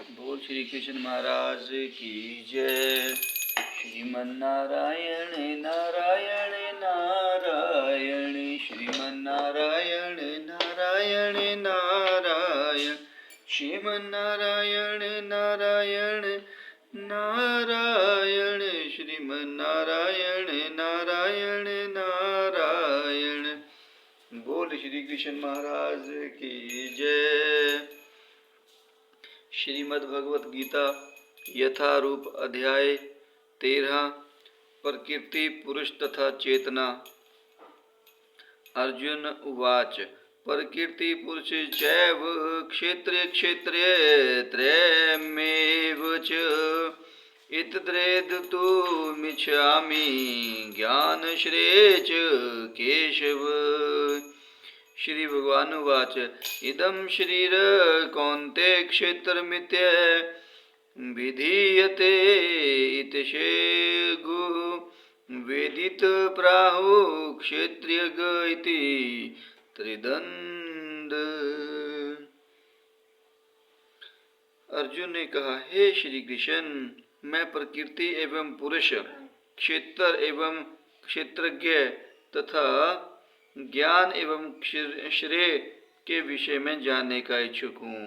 बोल श्री कृष्ण महाराज की जय। श्रीमन्नारायण नारायण नारायण, श्रीमन्नारायण नारायण नारायण, श्रीमन्नारायण नारायण नारायण, श्रीमन्नारायण नारायण नारायण। बोल श्री कृष्ण महाराज की जय। श्रीमद् भगवत गीता यथारूप अध्याय 13 प्रकृति पुरुष तथा चेतना। अर्जुन उवाच प्रकृति पुरुष चैव क्षेत्रे क्षेत्रे त्रयमेव च इतद्वेदितुमिच्छामि ज्ञानश्रेय च केशव। श्री भगवान उवाच इदं शरीर कौन्तेय क्षेत्रमित्य विधीयते इति शेगुः वेदित प्राहु क्षेत्रियग इति त्रिदंड। अर्जुन ने कहा, हे श्री कृष्ण, मैं प्रकृति एवं पुरुष, क्षेत्र एवं क्षेत्रज्ञ तथा ज्ञान एवं श्रेय के विषय में जानने का इच्छुक हूँ।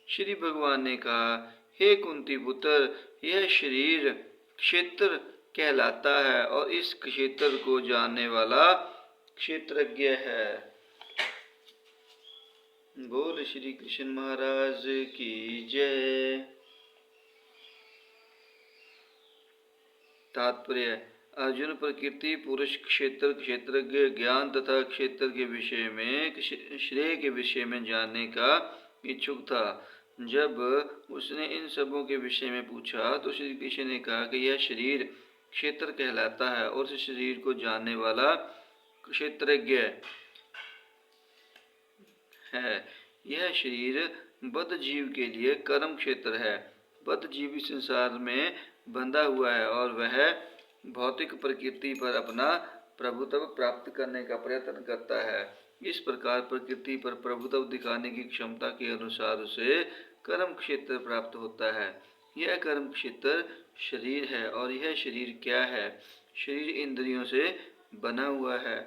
श्री भगवान ने कहा, हे कुंती पुत्र, यह शरीर क्षेत्र कहलाता है और इस क्षेत्र को जानने वाला क्षेत्रज्ञ है। बोल श्री कृष्ण महाराज की जय। तात्पर्य, अर्जुन प्रकृति पुरुष क्षेत्र क्षेत्रज्ञ ज्ञान तथा क्षेत्र के विषय में श्रेय के विषय में जानने का इच्छुक था। जब उसने इन सबों के विषय में पूछा तो श्री कृष्ण ने कहा कि यह शरीर क्षेत्र कहलाता है और इस शरीर को जानने वाला क्षेत्रज्ञ है। यह शरीर बद्ध जीव के लिए कर्म क्षेत्र है। बद्ध जीव इस संसार में बंधा हुआ है और वह भौतिक प्रकृति पर अपना प्रभुत्व प्राप्त करने का प्रयत्न करता है। इस प्रकार प्रकृति पर प्रभुत्व दिखाने की क्षमता के अनुसार उसे कर्म क्षेत्र प्राप्त होता है। यह कर्म क्षेत्र शरीर है और यह शरीर क्या है? शरीर इंद्रियों से बना हुआ है।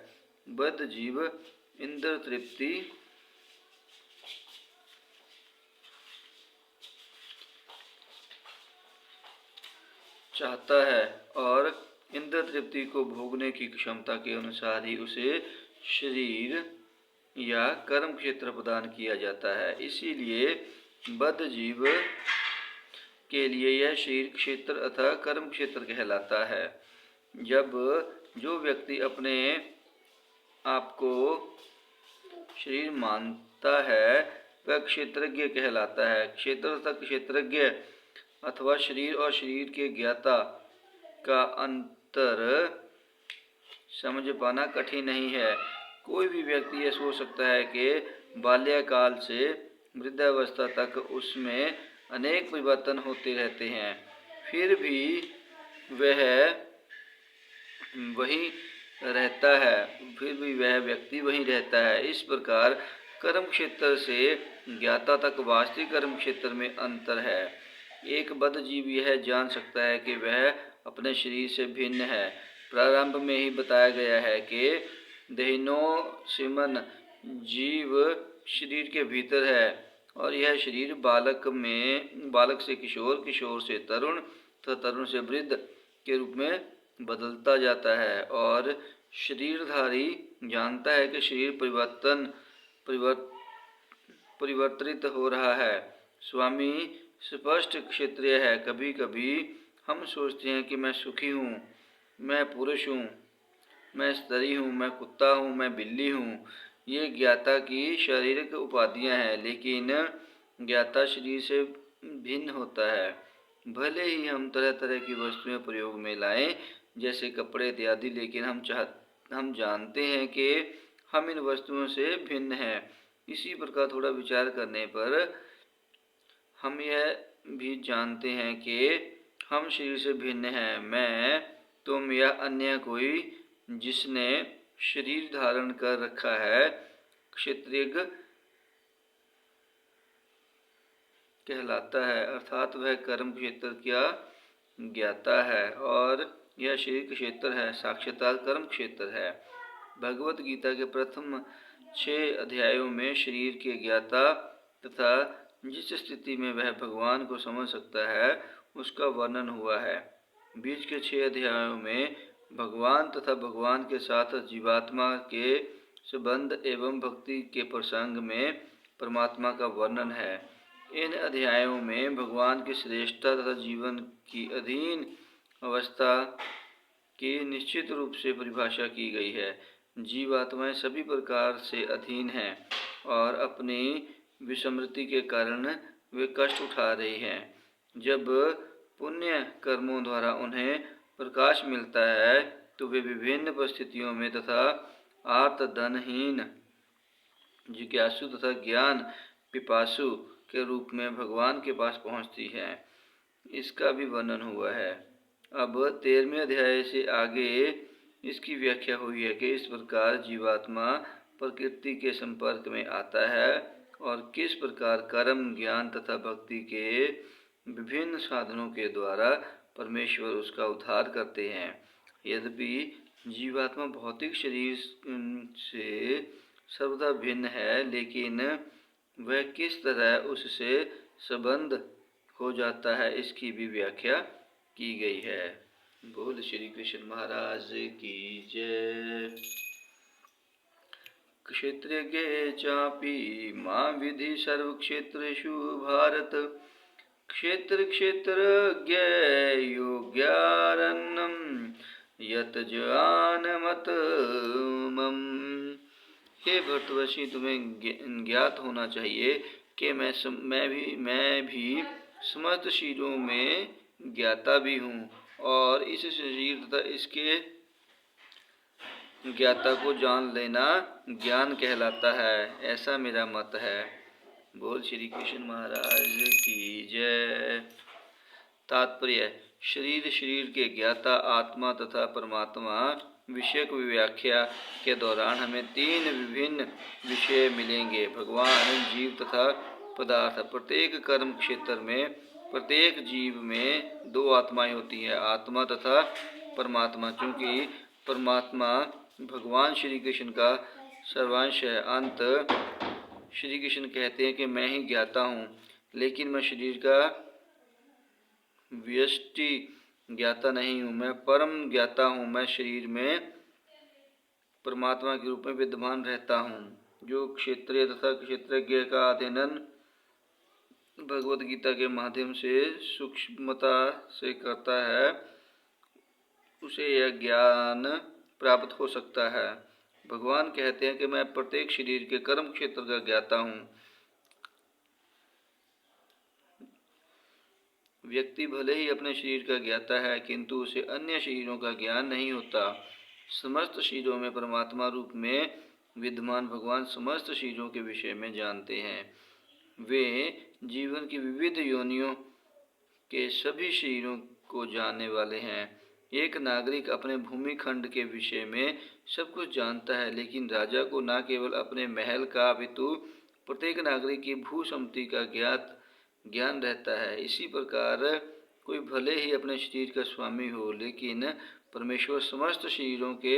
बद्ध जीव इंद्र तृप्ति चाहता है और इंद्र तृप्ति को भोगने की क्षमता के अनुसार ही उसे शरीर या कर्म क्षेत्र प्रदान किया जाता है। इसीलिए बद्ध जीव के लिए यह शरीर क्षेत्र अथवा कर्म क्षेत्र कहलाता है। जब जो व्यक्ति अपने आप को शरीर मानता है वह क्षेत्रज्ञ कहलाता है। क्षेत्र तथा क्षेत्रज्ञ अथवा शरीर और शरीर के ज्ञाता का अंतर समझ पाना कठिन नहीं है। कोई भी व्यक्ति यह सोच सकता है कि बाल्यकाल से वृद्धावस्था तक उसमें अनेक परिवर्तन होते रहते हैं, फिर भी वह वही रहता है, फिर भी वह व्यक्ति वही रहता है। इस प्रकार कर्म क्षेत्र से ज्ञाता तक वास्तविक कर्म क्षेत्र में अंतर है। एक बद्ध जीव यह जान सकता है कि वह अपने शरीर से भिन्न है। प्रारंभ में ही बताया गया है कि देहिनो सिमन जीव शरीर के भीतर है और यह शरीर बालक से किशोर, किशोर से तरुण तथा तरुण से वृद्ध के रूप में बदलता जाता है। और शरीरधारी जानता है कि शरीर परिवर्तित हो रहा है। स्वामी स्पष्ट क्षेत्रीय है। कभी कभी हम सोचते हैं कि मैं सुखी हूँ, मैं पुरुष हूँ, मैं स्त्री हूँ, मैं कुत्ता हूँ, मैं बिल्ली हूँ। ये ज्ञाता की शारीरिक उपाधियाँ हैं, लेकिन ज्ञाता शरीर से भिन्न होता है। भले ही हम तरह तरह की वस्तुएं प्रयोग में लाएं, जैसे कपड़े इत्यादि, लेकिन हम जानते हैं कि हम इन वस्तुओं से भिन्न हैं। इसी प्रकार थोड़ा विचार करने पर हम यह भी जानते हैं कि हम शरीर से भिन्न हैं। मैं, तुम या अन्य कोई जिसने शरीर धारण कर रखा है, क्षेत्रीय कहलाता है, अर्थात वह कर्म क्षेत्र क्या ज्ञाता है और यह शरीर क्षेत्र है, साक्षात कर्म क्षेत्र है। भगवत गीता के प्रथम 6 अध्यायों में शरीर के ज्ञाता तथा जिस स्थिति में वह भगवान को समझ सकता है उसका वर्णन हुआ है। बीच के 6 अध्यायों में भगवान तथा भगवान के साथ जीवात्मा के संबंध एवं भक्ति के प्रसंग में परमात्मा का वर्णन है। इन अध्यायों में भगवान की श्रेष्ठता तथा जीवन की अधीन अवस्था की निश्चित रूप से परिभाषा की गई है। जीवात्माएं सभी प्रकार से अधीन हैं और अपनी विस्मृति के कारण वे कष्ट उठा रही हैं। जब पुण्य कर्मों द्वारा उन्हें प्रकाश मिलता है तो वे विभिन्न परिस्थितियों में तथा आर्त धनहीन जिज्ञासु तथा ज्ञान पिपासु के रूप में भगवान के पास पहुंचती हैं। इसका भी वर्णन हुआ है। अब 13वें अध्याय से आगे इसकी व्याख्या हुई है कि इस प्रकार जीवात्मा प्रकृति के संपर्क में आता है और किस प्रकार कर्म, ज्ञान तथा भक्ति के विभिन्न साधनों के द्वारा परमेश्वर उसका उद्धार करते हैं। यद्यपि जीवात्मा भौतिक शरीर से सर्वथा भिन्न है, लेकिन वह किस तरह उससे संबंध हो जाता है इसकी भी व्याख्या की गई है। बोल श्री कृष्ण महाराज की जय। क्षेत्रज्ञ चापि मां विधि सर्व क्षेत्रेषु भारत, क्षेत्र क्षेत्रज्ञ योग्यारण्यं यत जानमत मम। हे भरतवर्षी, तुम्हें ज्ञात होना चाहिए कि मैं भी समस्त शरीरों में ज्ञाता भी हूँ और इस शरीर तथा इसके ज्ञाता को जान लेना ज्ञान कहलाता है, ऐसा मेरा मत है। बोल श्री कृष्ण महाराज की जय। तात्पर्य: शरीर के ज्ञाता आत्मा तथा परमात्मा विषयक व्याख्या के दौरान हमें 3 विभिन्न विषय मिलेंगे: भगवान, जीव तथा पदार्थ। प्रत्येक कर्म क्षेत्र में प्रत्येक जीव में 2 आत्माएं होती हैं, आत्मा तथा परमात्मा। चूँकि परमात्मा भगवान श्री कृष्ण का सर्वांश है। अंत श्री कृष्ण कहते हैं कि मैं ही ज्ञाता हूँ, लेकिन मैं शरीर का व्यष्टि ज्ञाता नहीं हूँ, मैं परम ज्ञाता हूँ। मैं शरीर में परमात्मा के रूप में विद्यमान रहता हूँ। जो क्षेत्रीय तथा क्षेत्रज्ञ का अध्ययन भगवत गीता के माध्यम से सूक्ष्मता से करता है, उसे यह ज्ञान प्राप्त हो सकता है। भगवान कहते हैं कि मैं प्रत्येक शरीर के कर्म क्षेत्र का ज्ञाता हूँ। व्यक्ति भले ही अपने शरीर का ज्ञाता है, किंतु उसे अन्य शरीरों का ज्ञान नहीं होता। समस्त शरीरों में परमात्मा रूप में विद्यमान भगवान समस्त शरीरों के विषय में जानते हैं। वे जीवन की विविध योनियों के सभी शरीरों को जानने वाले हैं। एक नागरिक अपने भूमि खंड के विषय में सब कुछ जानता है, लेकिन राजा को न केवल अपने महल का अपितु प्रत्येक नागरिक की भू सम्पत्ति का ज्ञान रहता है। इसी प्रकार कोई भले ही अपने शरीर का स्वामी हो, लेकिन परमेश्वर समस्त शरीरों के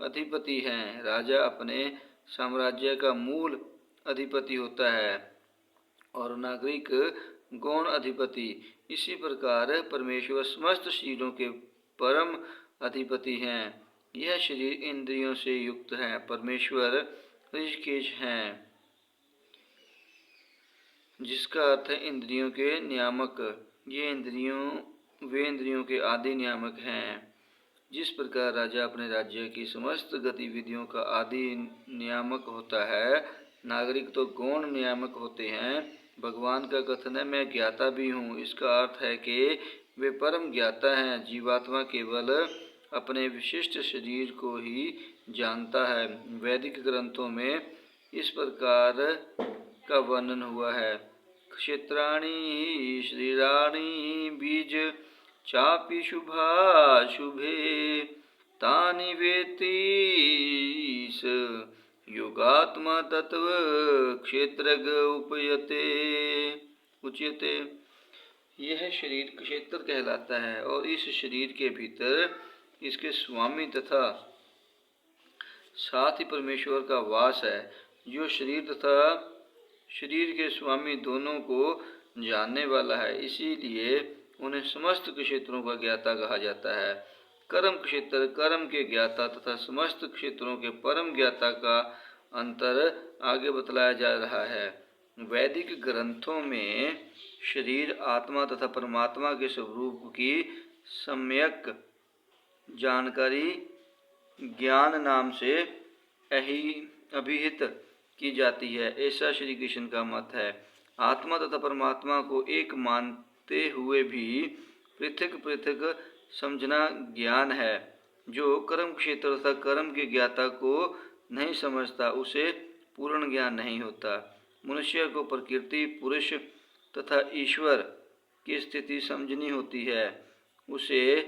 अधिपति हैं। राजा अपने साम्राज्य का मूल अधिपति होता है और नागरिक गौण अधिपति। इसी प्रकार परमेश्वर समस्त शरीरों के परम अधिपति हैं। यह शरीर इंद्रियों से युक्त है। परमेश्वर ऋषिकेश हैं, जिसका अर्थ है इंद्रियों के नियामक। वे इंद्रियों के आदि नियामक हैं। जिस प्रकार राजा अपने राज्य की समस्त गतिविधियों का आदि नियामक होता है, नागरिक तो गौण नियामक होते हैं। भगवान का कथन है, मैं ज्ञाता भी हूँ। इसका अर्थ है कि वे परम ज्ञाता हैं। जीवात्मा केवल अपने विशिष्ट शरीर को ही जानता है। वैदिक ग्रंथों में इस प्रकार का वर्णन हुआ है: क्षेत्राणि शरीराणि बीज चापि शुभाशुभे तानि वेत्ति स योगात्मा तत्व क्षेत्रज्ञ उपयते। उच्यते। यह शरीर क्षेत्र कहलाता है और इस शरीर के भीतर इसके स्वामी तथा साथ ही परमेश्वर का वास है, जो शरीर तथा शरीर के स्वामी दोनों को जानने वाला है। इसीलिए उन्हें समस्त क्षेत्रों का ज्ञाता कहा जाता है। कर्म क्षेत्र कर्म के ज्ञाता तथा समस्त क्षेत्रों के परम ज्ञाता का अंतर आगे बतलाया जा रहा है। वैदिक ग्रंथों में शरीर, आत्मा तथा परमात्मा के स्वरूप की सम्यक जानकारी ज्ञान नाम से अभिहित की जाती है, ऐसा श्री कृष्ण का मत है। आत्मा तथा परमात्मा को एक मानते हुए भी पृथक पृथक समझना ज्ञान है। जो कर्म क्षेत्र तथा कर्म के ज्ञाता को नहीं समझता, उसे पूर्ण ज्ञान नहीं होता। मनुष्य को प्रकृति, पुरुष तथा ईश्वर की स्थिति समझनी होती है। उसे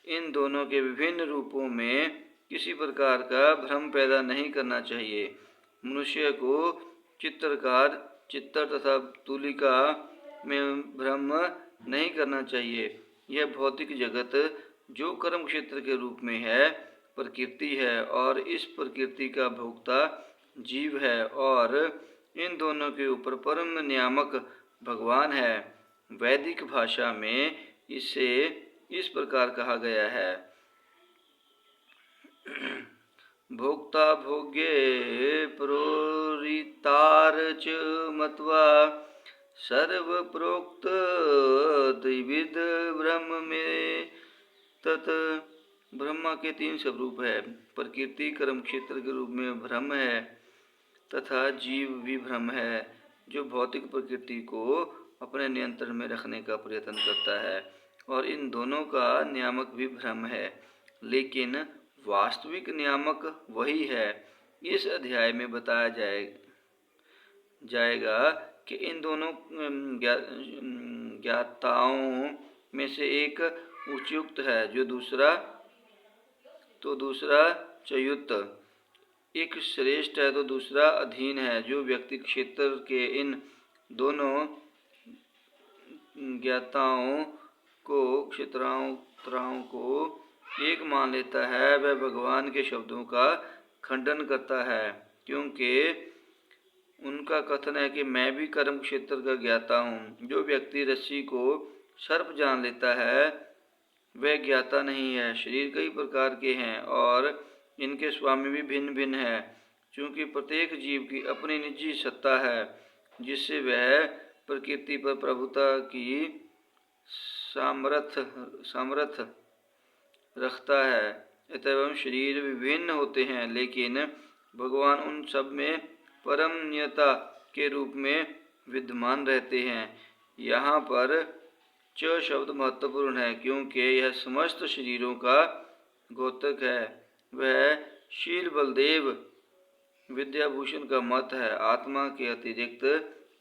इन दोनों के विभिन्न रूपों में किसी प्रकार का भ्रम पैदा नहीं करना चाहिए। मनुष्य को चित्रकार, चित्तर तथा तुलिका में भ्रम नहीं करना चाहिए। यह भौतिक जगत जो कर्म क्षेत्र के रूप में है, प्रकृति है और इस प्रकृति का भोक्ता जीव है, और इन दोनों के ऊपर परम नियामक भगवान है। वैदिक भाषा में इसे इस प्रकार कहा गया है। भोक्ता भोग्ये प्रोरितार च मत्वा सर्व प्रोक्त द्विविध ब्रह्म में तत्। ब्रह्मा के 3 स्वरूप है। प्रकृति कर्म क्षेत्र के रूप में ब्रह्म है तथा जीव भी ब्रह्म है, जो भौतिक प्रकृति को अपने नियंत्रण में रखने का प्रयत्न करता है, और इन दोनों का नियामक भी ब्रह्म है, लेकिन वास्तविक नियामक वही है। इस अध्याय में बताया जाएगा कि इन दोनों ज्ञाताओं में से एक उच्युक्त है, जो दूसरा च्युत। एक श्रेष्ठ है तो दूसरा अधीन है। जो व्यक्ति क्षेत्र के इन दोनों ज्ञाताओं को एक मान लेता है, वह भगवान के शब्दों का खंडन करता है, क्योंकि उनका कथन है कि मैं भी कर्म क्षेत्र का ज्ञाता हूँ। जो व्यक्ति रस्सी को सर्प जान लेता है, वह ज्ञाता नहीं है। शरीर कई प्रकार के हैं और इनके स्वामी भी भिन्न भिन्न है, क्योंकि प्रत्येक जीव की अपनी निजी सत्ता है, जिससे वह प्रकृति पर प्रभुता की सामर्थ्य रखता है। अतएव शरीर विभिन्न होते हैं, लेकिन भगवान उन सब में परम नियता के रूप में विद्यमान रहते हैं। यहाँ पर च शब्द महत्वपूर्ण है, क्योंकि यह समस्त शरीरों का घोतक है। वह शील बलदेव विद्याभूषण का मत है। आत्मा के अतिरिक्त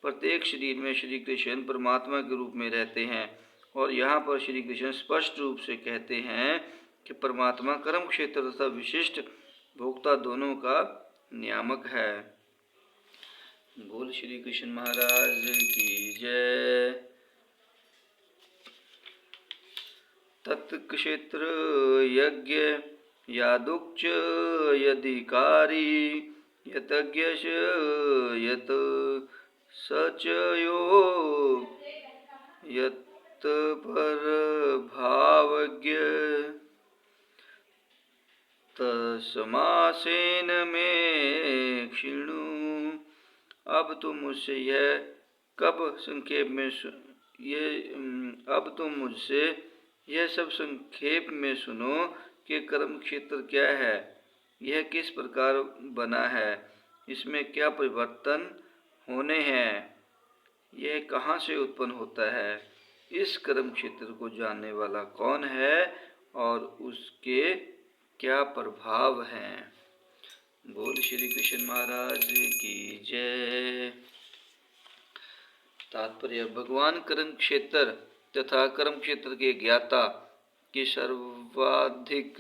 प्रत्येक शरीर में श्री कृष्ण परमात्मा के रूप में रहते हैं, और यहाँ पर श्री कृष्ण स्पष्ट रूप से कहते हैं कि परमात्मा कर्म क्षेत्र तथा विशिष्ट भोक्ता दोनों का नियामक है। बोल श्री कृष्ण महाराज की जय। तत्क्षेत्र यज्ञ यादुक्च यदिकारी यतज्ञश यत सचयो यत पर भावज्ञ तस्मासेन में क्षिणु। अब तुम मुझसे यह सब संक्षेप में सुनो कि कर्म क्षेत्र क्या है, यह किस प्रकार बना है, इसमें क्या परिवर्तन होने हैं, यह कहाँ से उत्पन्न होता है, इस कर्म क्षेत्र को जानने वाला कौन है और उसके क्या प्रभाव हैं। बोल श्री कृष्ण महाराज की जय। तात्पर्य: भगवान कर्म क्षेत्र तथा कर्म क्षेत्र के ज्ञाता की सर्वाधिक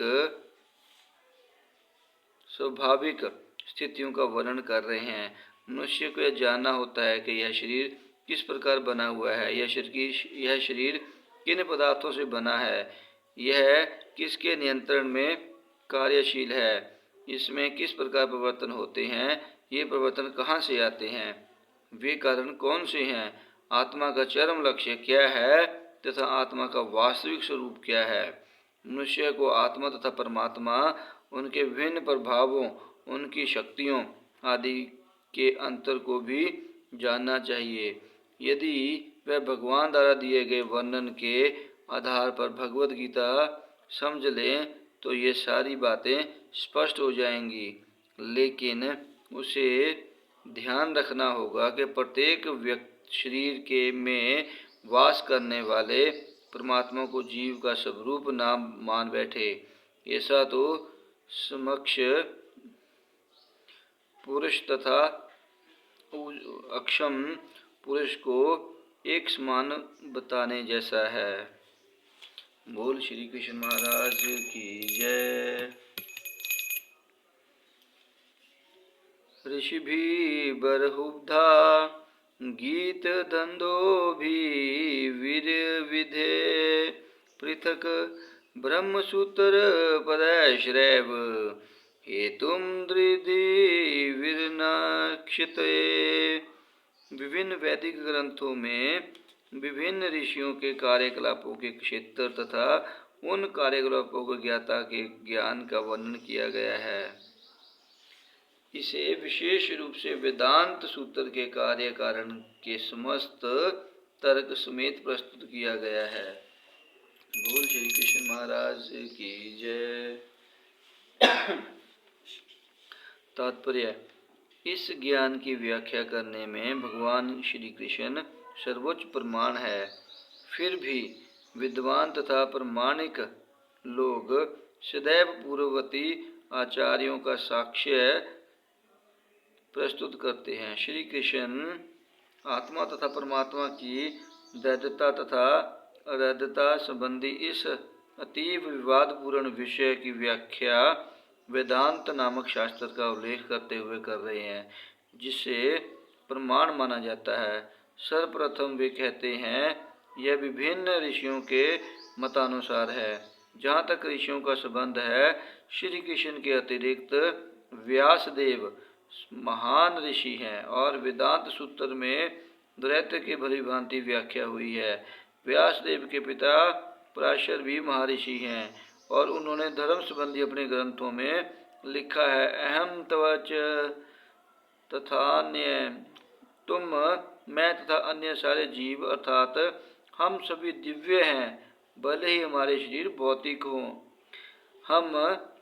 स्वाभाविक स्थितियों का वर्णन कर रहे हैं। मनुष्य को यह जानना होता है कि यह शरीर किस प्रकार बना हुआ है, यह शरीर किन पदार्थों से बना है, यह किसके नियंत्रण में कार्यशील है, इसमें किस प्रकार परिवर्तन होते हैं, ये परिवर्तन कहाँ से आते हैं, वे कारण कौन से हैं, आत्मा का चरम लक्ष्य क्या है तथा आत्मा का वास्तविक स्वरूप क्या है। मनुष्य को आत्मा तथा परमात्मा, उनके विभिन्न प्रभावों, उनकी शक्तियों आदि के अंतर को भी जानना चाहिए। यदि वह भगवान द्वारा दिए गए वर्णन के आधार पर भगवद गीता समझ लें तो ये सारी बातें स्पष्ट हो जाएंगी। लेकिन उसे ध्यान रखना होगा कि प्रत्येक शरीर के में वास करने वाले परमात्मा को जीव का स्वरूप नाम मान बैठे। ऐसा तो समक्ष पुरुष तथा अक्षम पुरुष को एक समान बताने जैसा है। बोल श्री कृष्ण महाराज की जय। ऋषि भी बरहुब्धा गीत धंधो भी वीर विधे पृथक ब्रह्मसूत्र पदाश्रैव हेतुम दृधि विरनाक्षिते। विभिन्न वैदिक ग्रंथों में विभिन्न ऋषियों के कार्यकलापों के क्षेत्र तथा उन कार्यकलापों को ज्ञाता के ज्ञान का वर्णन किया गया है। इसे विशेष रूप से वेदांत सूत्र के कार्य कारण के समस्त तर्क समेत प्रस्तुत किया गया है। बोल श्री कृष्ण महाराज की जय। तात्पर्य, इस ज्ञान की व्याख्या करने में भगवान श्री कृष्ण सर्वोच्च प्रमाण है। फिर भी विद्वान तथा प्रमाणिक लोग सदैव पूर्ववर्ती आचार्यों का साक्ष्य प्रस्तुत करते हैं। श्री कृष्ण आत्मा तथा परमात्मा की दैवता तथा अदैवता संबंधी इस अतीव विवादपूर्ण विषय की व्याख्या वेदांत नामक शास्त्र का उल्लेख करते हुए कर रहे हैं, जिसे प्रमाण माना जाता है। सर्वप्रथम वे कहते हैं यह विभिन्न ऋषियों के मतानुसार है। जहाँ तक ऋषियों का संबंध है, श्री कृष्ण के अतिरिक्त व्यासदेव महान ऋषि हैं और वेदांत सूत्र में द्वैत की भली भांति व्याख्या हुई है। व्यासदेव के पिता पराशर भी महर्षि हैं और उन्होंने धर्म संबंधी अपने ग्रंथों में लिखा है, अहम तवच तथान्य, तुम, मैं तथा अन्य सारे जीव अर्थात हम सभी दिव्य हैं, भले ही हमारे शरीर भौतिक हों। हम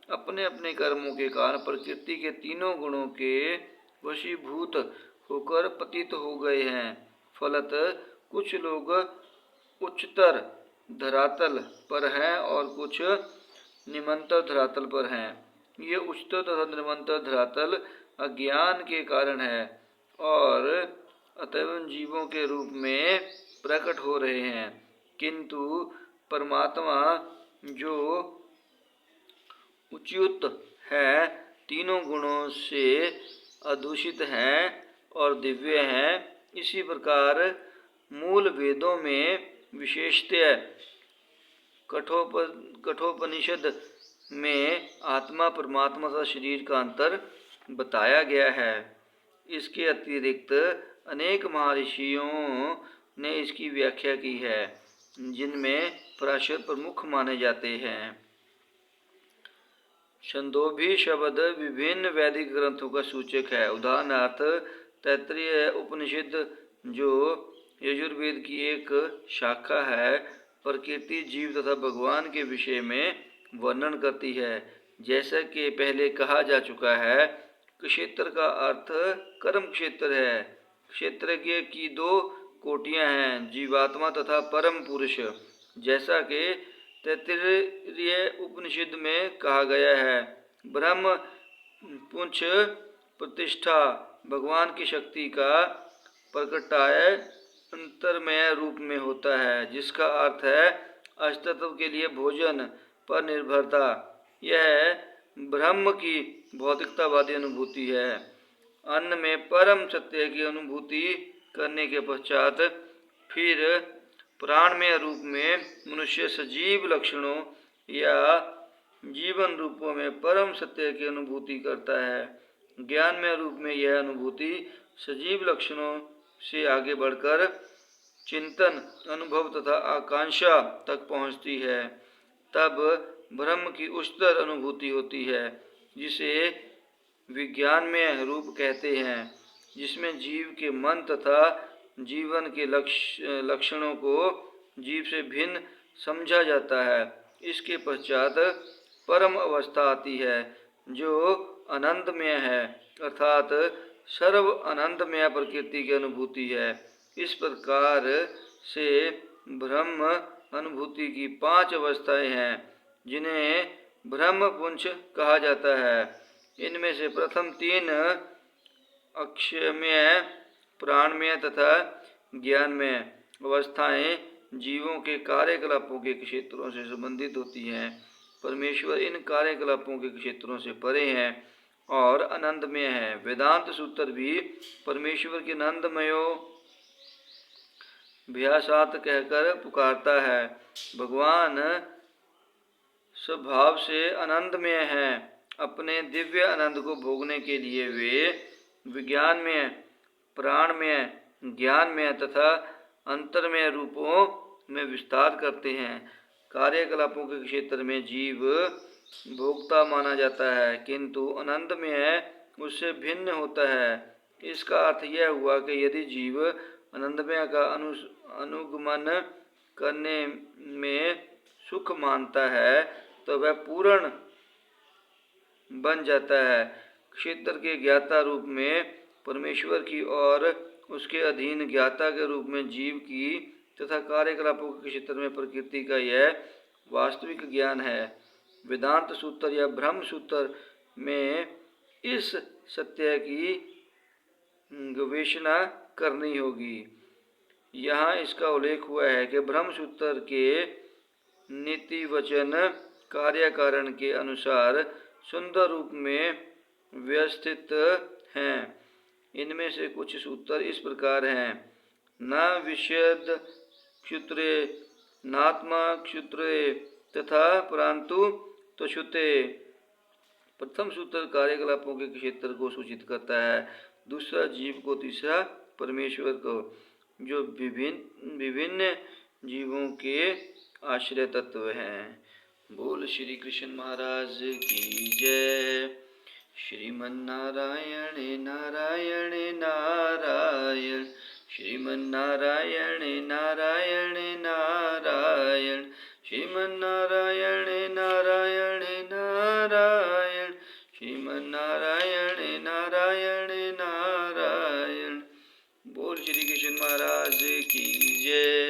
अपने अपने कर्मों के कारण प्रकृति के तीनों गुणों के वशीभूत होकर पतित हो गए हैं। फलत कुछ लोग उच्चतर धरातल पर हैं और कुछ निम्नतर धरातल पर हैं। ये उच्चतर तथा निम्नतर धरातल अज्ञान के कारण है और अतएव जीवों के रूप में प्रकट हो रहे हैं, किंतु परमात्मा जो उच्युत है, तीनों गुणों से अदूषित हैं और दिव्य हैं। इसी प्रकार मूल वेदों में विशेषतः कठोपनिषद में आत्मा परमात्मा तथा शरीर का अंतर बताया गया है। इसके अतिरिक्त अनेक महर्षियों ने इसकी व्याख्या की है, जिनमें पराशर प्रमुख माने जाते हैं। छंदोभी शब्द विभिन्न वैदिक ग्रंथों का सूचक है। उदाहरणार्थ तैत्तिरीय उपनिषद, जो यजुर्वेद की एक शाखा है, प्रकृति, जीव तथा भगवान के विषय में वर्णन करती है। जैसा कि पहले कहा जा चुका है, क्षेत्र का अर्थ कर्म क्षेत्र है। क्षेत्रज्ञ की दो कोटियां हैं, जीवात्मा तथा परम पुरुष। जैसा कि तैत्तिरीय उपनिषद में कहा गया है, ब्रह्म पुंछ प्रतिष्ठा भगवान की शक्ति का प्रकटाय अंतरमय रूप में होता है, जिसका अर्थ है अस्तित्व के लिए भोजन पर निर्भरता। यह ब्रह्म की भौतिकतावादी अनुभूति है। अन्न में परम सत्य की अनुभूति करने के पश्चात फिर प्राणमय रूप में मनुष्य सजीव लक्षणों या जीवन रूपों में परम सत्य की अनुभूति करता है। ज्ञानमय रूप में यह अनुभूति सजीव लक्षणों से आगे बढ़कर चिंतन, अनुभव तथा आकांक्षा तक पहुँचती है। तब ब्रह्म की उच्चतर अनुभूति होती है, जिसे विज्ञानमय रूप कहते हैं, जिसमें जीव के मन तथा जीवन के लक्षणों को जीव से भिन्न समझा जाता है। इसके पश्चात परम अवस्था आती है, जो आनंदमय है, अर्थात सर्व आनंदमय प्रकृति की अनुभूति है। इस प्रकार से ब्रह्म अनुभूति की 5 अवस्थाएं हैं, जिन्हें ब्रह्मपुंछ कहा जाता है। इनमें से प्रथम 3 अक्षयमय, प्राणमय तथा ज्ञानमय अवस्थाएं जीवों के कार्यकलापों के क्षेत्रों से संबंधित होती हैं। परमेश्वर इन कार्यकलापों के क्षेत्रों से परे हैं और आनंदमय है। वेदांत सूत्र भी परमेश्वर के आनंदमयो भ्यासात कहकर पुकारता है। भगवान स्वभाव से आनंदमय हैं। अपने दिव्य आनंद को भोगने के लिए वे विज्ञानमय, प्राणमय, ज्ञानमय तथा अंतरमय रूपों में विस्तार करते हैं। कार्यकलापों के क्षेत्र में जीव भोक्ता माना जाता है, किंतु आनंदमय उससे भिन्न होता है। इसका अर्थ यह हुआ कि यदि जीव आनंदमय का अनुगमन करने में सुख मानता है तो वह पूर्ण बन जाता है। क्षेत्र के ज्ञाता रूप में परमेश्वर की और उसके अधीन ज्ञाता के रूप में जीव की तथा कार्यकलापों के क्षेत्र में प्रकृति का यह वास्तविक ज्ञान है। वेदांत सूत्र या ब्रह्म सूत्र में इस सत्य की गवेषणा करनी होगी। यहाँ इसका उल्लेख हुआ है कि ब्रह्म सूत्र के नीति वचन कार्य कारण के अनुसार सुंदर रूप में व्यवस्थित हैं। इनमें से कुछ सूत्र इस प्रकार हैं: न विषयद क्षुत्रे, नात्मा क्षुत्रे तथा परंतु तुच्छुते। प्रथम सूत्र कार्यकलापों के क्षेत्र को सूचित करता है, दूसरा जीव को, तीसरा परमेश्वर को, जो विभिन्न जीवों के आश्रय तत्व हैं। बोल श्री कृष्ण महाराज की जय। श्रीमन्नारायण नारायण नारायण, श्रीमन्नारायण नारायण नारायण, श्रीमन्नारायण नारायण नारायण, श्रीमन्नारायण नारायण नारायण। बोल श्री कृष्ण महाराज की जय।